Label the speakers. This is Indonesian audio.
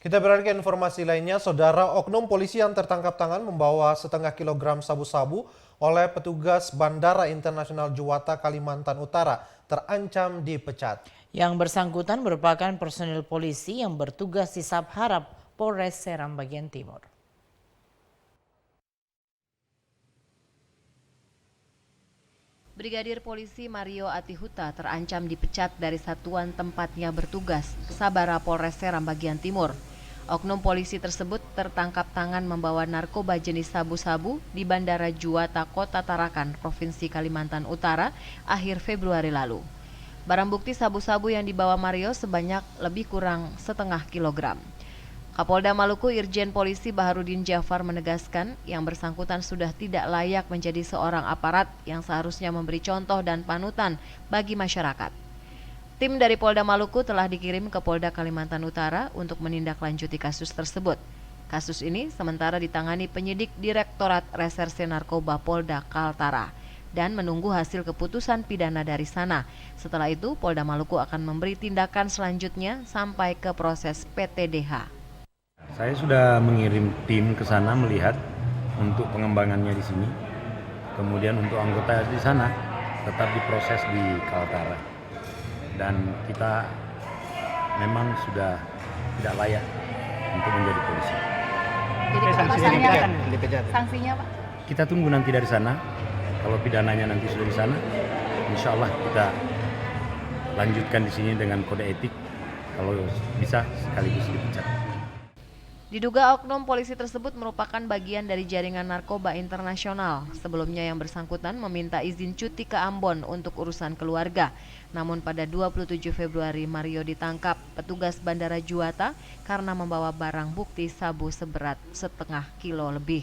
Speaker 1: Kita beralih ke informasi lainnya, saudara oknum polisi yang tertangkap tangan membawa setengah kilogram sabu-sabu oleh petugas Bandara Internasional Juwata, Kalimantan Utara terancam dipecat.
Speaker 2: Yang bersangkutan merupakan personil polisi yang bertugas di Sabharap, Polres Seram bagian Timur.
Speaker 3: Brigadir Polisi Mario Atihuta terancam dipecat dari satuan tempatnya bertugas, Sabara Polres Seram bagian Timur. Oknum polisi tersebut tertangkap tangan membawa narkoba jenis sabu-sabu di Bandara Juwata, Kota Tarakan, Provinsi Kalimantan Utara, akhir Februari lalu. Barang bukti sabu-sabu yang dibawa Mario sebanyak lebih kurang setengah kilogram. Kapolda Maluku Irjen Polisi Baharudin Jafar menegaskan yang bersangkutan sudah tidak layak menjadi seorang aparat yang seharusnya memberi contoh dan panutan bagi masyarakat. Tim dari Polda Maluku telah dikirim ke Polda Kalimantan Utara untuk menindaklanjuti kasus tersebut. Kasus ini sementara ditangani penyidik Direktorat Reserse Narkoba Polda Kaltara dan menunggu hasil keputusan pidana dari sana. Setelah itu, Polda Maluku akan memberi tindakan selanjutnya sampai ke proses PTDH.
Speaker 4: Saya sudah mengirim tim ke sana melihat untuk pengembangannya di sini. Kemudian untuk anggota di sana tetap diproses di Kaltara. Dan kita memang sudah tidak layak untuk menjadi polisi.
Speaker 3: Jadi sanksinya Pak?
Speaker 4: Kita tunggu nanti dari sana. Kalau pidananya nanti sudah di sana, insya Allah kita lanjutkan di sini dengan kode etik. Kalau bisa sekaligus dipecat.
Speaker 3: Diduga oknum polisi tersebut merupakan bagian dari jaringan narkoba internasional. Sebelumnya yang bersangkutan meminta izin cuti ke Ambon untuk urusan keluarga. Namun pada 27 Februari Mario ditangkap petugas Bandara Juwata karena membawa barang bukti sabu seberat setengah kilo lebih.